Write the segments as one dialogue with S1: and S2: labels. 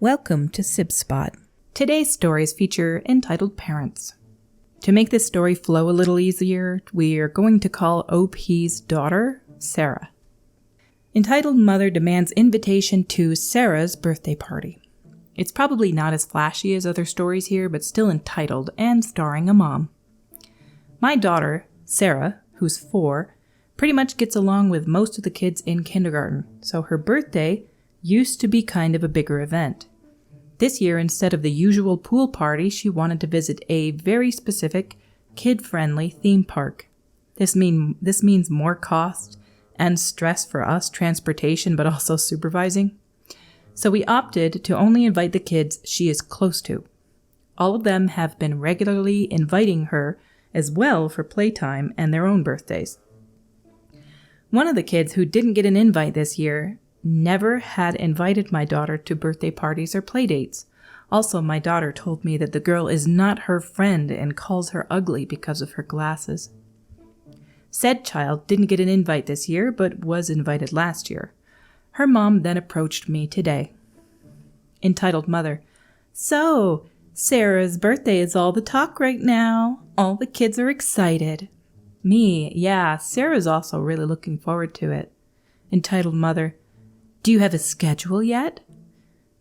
S1: Welcome to SibSpot. Today's stories feature entitled Parents. To make this story flow a little easier, we are going to call OP's daughter Sarah. Entitled Mother demands invitation to Sarah's birthday party. It's probably not as flashy as other stories here, but still entitled and starring a mom. My daughter, Sarah, who's 4, pretty much gets along with most of the kids in kindergarten, so her birthday used to be kind of a bigger event. This year, instead of the usual pool party, she wanted to visit a very specific, kid-friendly theme park. This means more cost and stress for us, transportation, but also supervising. So we opted to only invite the kids she is close to. All of them have been regularly inviting her as well for playtime and their own birthdays. One of the kids who didn't get an invite this year never had invited my daughter to birthday parties or playdates. Also, my daughter told me that the girl is not her friend and calls her ugly because of her glasses. Said child didn't get an invite this year, but was invited last year. Her mom then approached me today. Entitled Mother, "So, Sarah's birthday is all the talk right now. All the kids are excited." Me, yeah, Sarah's also really looking forward to it. Entitled Mother, "Do you have a schedule yet?"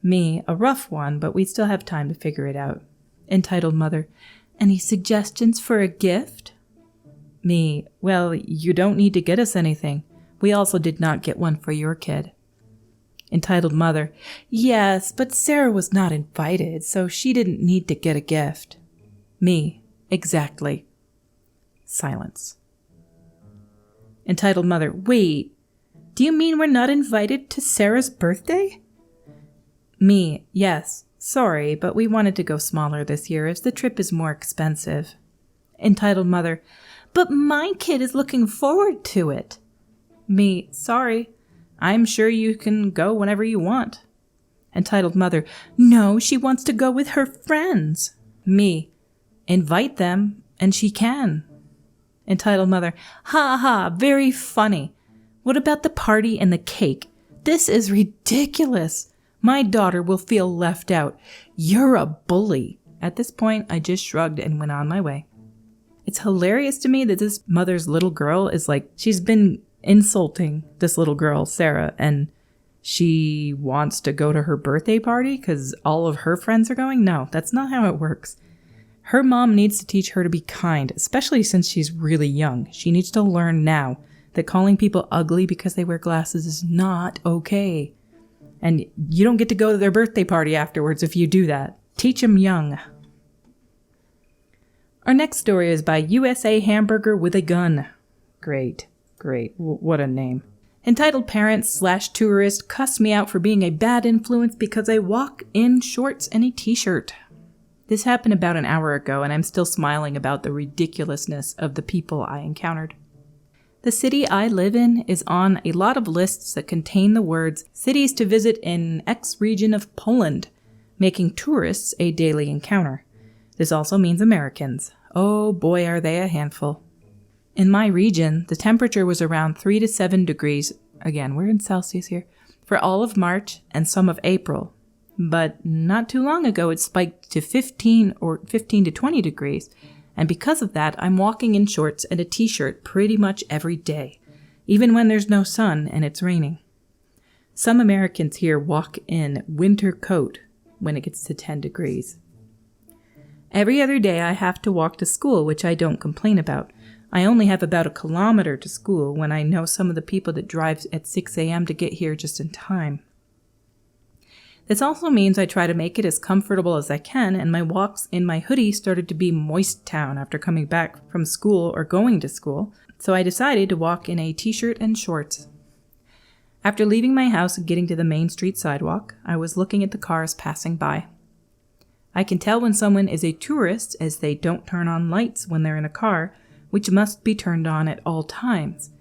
S1: Me, a rough one, but we still have time to figure it out. Entitled Mother, "Any suggestions for a gift?" Me, "Well, you don't need to get us anything. We also did not get one for your kid." Entitled Mother, "Yes, but Sarah was not invited, so she didn't need to get a gift." Me, "Exactly." Silence. Entitled Mother, "Wait. Do you mean we're not invited to Sarah's birthday?" Me, "Yes. Sorry, but we wanted to go smaller this year as the trip is more expensive." Entitled Mother, "But my kid is looking forward to it." Me, "Sorry. I'm sure you can go whenever you want." Entitled Mother, "No, she wants to go with her friends." Me, "Invite them, and she can." Entitled Mother, "Ha ha, very funny. What about the party and the cake? This is ridiculous. My daughter will feel left out. You're a bully." At this point, I just shrugged and went on my way. It's hilarious to me that this mother's little girl is she's been insulting this little girl, Sarah, and she wants to go to her birthday party because all of her friends are going? No, that's not how it works. Her mom needs to teach her to be kind, especially since she's really young. She needs to learn now that calling people ugly because they wear glasses is not okay. And you don't get to go to their birthday party afterwards if you do that. Teach them young. Our next story is by USA Hamburger with a Gun. Great. What a name. Entitled Parents/Tourist cuss me out for being a bad influence because I walk in shorts and a t-shirt. This happened about an hour ago, and I'm still smiling about the ridiculousness of the people I encountered. The city I live in is on a lot of lists that contain the words cities to visit in X region of Poland, making tourists a daily encounter. This also means Americans. Oh boy, are they a handful. In my region, the temperature was around 3 to 7 degrees, again, we're in Celsius here, for all of March and some of April. But not too long ago, it spiked to 15 to 20 degrees. And because of that, I'm walking in shorts and a t-shirt pretty much every day, even when there's no sun and it's raining. Some Americans here walk in winter coat when it gets to 10 degrees. Every other day I have to walk to school, which I don't complain about. I only have about 1 kilometer to school when I know some of the people that drive at 6 a.m. to get here just in time. This also means I try to make it as comfortable as I can, and my walks in my hoodie started to be moist town after coming back from school or going to school, so I decided to walk in a t-shirt and shorts. After leaving my house and getting to the main street sidewalk, I was looking at the cars passing by. I can tell when someone is a tourist as they don't turn on lights when they're in a car, which must be turned on at all times.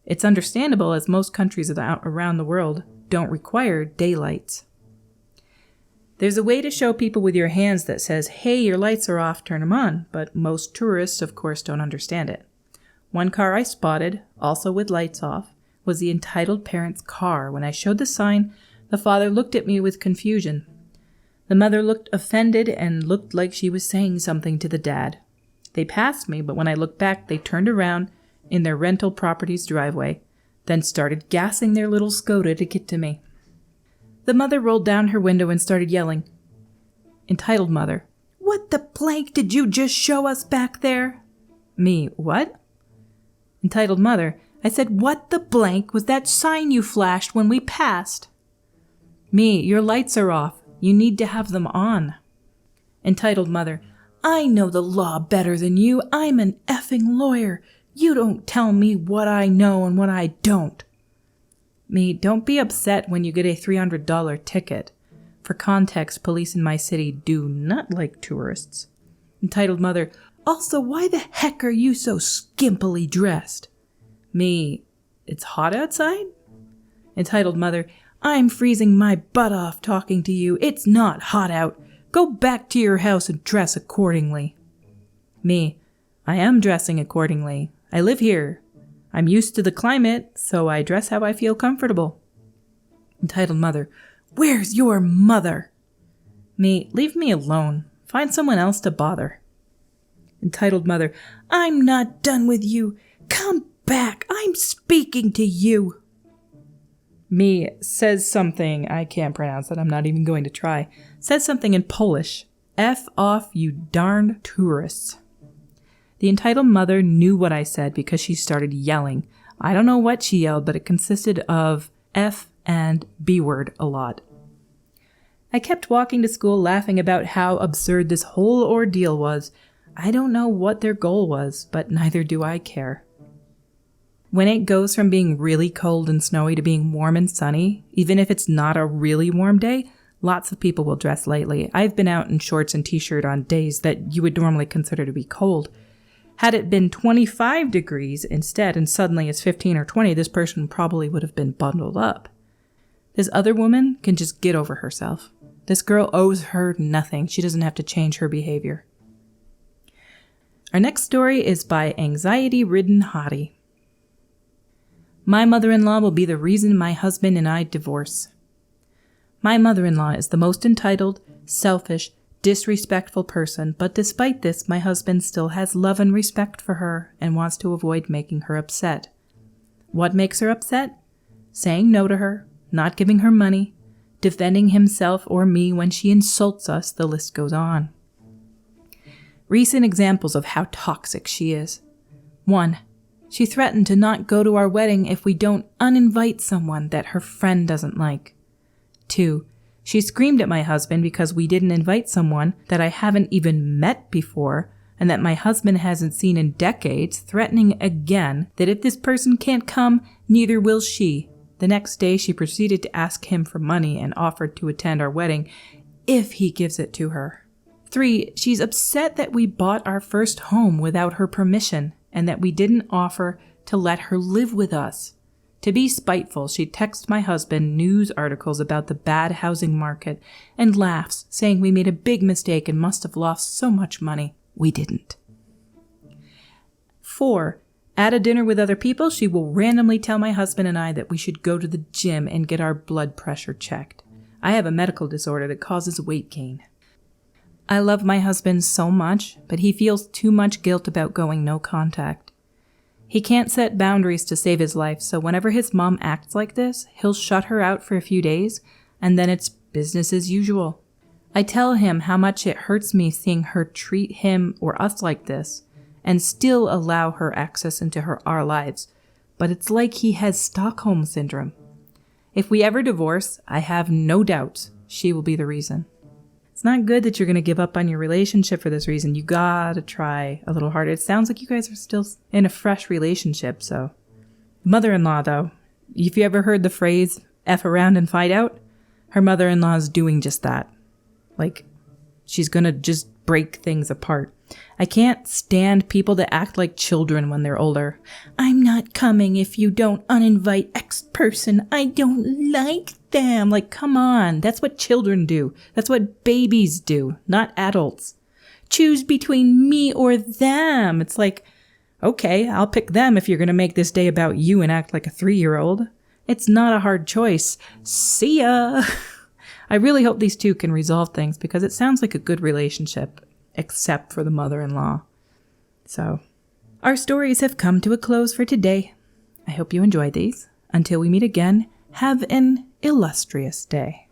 S1: It's understandable as most countries around the world don't require daylights. There's a way to show people with your hands that says, "Hey, your lights are off, turn them on," but most tourists, of course, don't understand it. One car I spotted, also with lights off, was the entitled parent's car. When I showed the sign, the father looked at me with confusion. The mother looked offended and looked like she was saying something to the dad. They passed me, but when I looked back, they turned around in their rental property's driveway, then started gassing their little Skoda to get to me. The mother rolled down her window and started yelling. Entitled mother, "What the blank did you just show us back there?" Me, what? Entitled mother, I said, "What the blank was that sign you flashed when we passed?" Me, your lights are off. You need to have them on. Entitled mother, I know the law better than you. I'm an effing lawyer. You don't tell me what I know and what I don't. Me, don't be upset when you get a $300 ticket. For context, police in my city do not like tourists. Entitled mother, also, why the heck are you so skimpily dressed? Me, it's hot outside? Entitled mother, I'm freezing my butt off talking to you. It's not hot out. Go back to your house and dress accordingly. Me, I am dressing accordingly. I live here. I'm used to the climate, so I dress how I feel comfortable. Entitled mother, where's your mother? Me, leave me alone. Find someone else to bother. Entitled mother, I'm not done with you. Come back. I'm speaking to you. Me says something, I can't pronounce it, I'm not even going to try, says something in Polish. F off, you darned tourists. The entitled mother knew what I said because she started yelling. I don't know what she yelled, but it consisted of F and B word a lot. I kept walking to school laughing about how absurd this whole ordeal was. I don't know what their goal was, but neither do I care. When it goes from being really cold and snowy to being warm and sunny, even if it's not a really warm day, lots of people will dress lightly. I've been out in shorts and t-shirt on days that you would normally consider to be cold. Had it been 25 degrees instead and suddenly it's 15 or 20, this person probably would have been bundled up. This other woman can just get over herself. This girl owes her nothing. She doesn't have to change her behavior. Our next story is by Anxiety-Ridden Hottie. My mother-in-law will be the reason my husband and I divorce. My mother-in-law is the most entitled, selfish, disrespectful person, but despite this, my husband still has love and respect for her and wants to avoid making her upset. What makes her upset? Saying no to her, not giving her money, defending himself or me when she insults us, the list goes on. Recent examples of how toxic she is. 1. She threatened to not go to our wedding if we don't uninvite someone that her friend doesn't like. 2. She screamed at my husband because we didn't invite someone that I haven't even met before and that my husband hasn't seen in decades, threatening again that if this person can't come, neither will she. The next day, she proceeded to ask him for money and offered to attend our wedding if he gives it to her. 3. She's upset that we bought our first home without her permission and that we didn't offer to let her live with us. To be spiteful, she texts my husband news articles about the bad housing market and laughs, saying we made a big mistake and must have lost so much money. We didn't. 4. At a dinner with other people, she will randomly tell my husband and I that we should go to the gym and get our blood pressure checked. I have a medical disorder that causes weight gain. I love my husband so much, but he feels too much guilt about going no contact. He can't set boundaries to save his life, so whenever his mom acts like this, he'll shut her out for a few days, and then it's business as usual. I tell him how much it hurts me seeing her treat him or us like this, and still allow her access into our lives, but it's like he has Stockholm Syndrome. If we ever divorce, I have no doubt she will be the reason. It's not good that you're going to give up on your relationship for this reason. You gotta try a little harder. It sounds like you guys are still in a fresh relationship, so. Mother-in-law, though. If you ever heard the phrase, F around and find out, her mother-in-law is doing just that. Like, she's gonna just break things apart. I can't stand people that act like children when they're older. I'm not coming if you don't uninvite X person. I don't like them. Like, come on. That's what children do. That's what babies do, not adults. Choose between me or them. It's like, okay, I'll pick them if you're going to make this day about you and act like a 3-year-old. It's not a hard choice. See ya. I really hope these two can resolve things because it sounds like a good relationship, except for the mother-in-law. So, our stories have come to a close for today. I hope you enjoyed these. Until we meet again, have an illustrious day.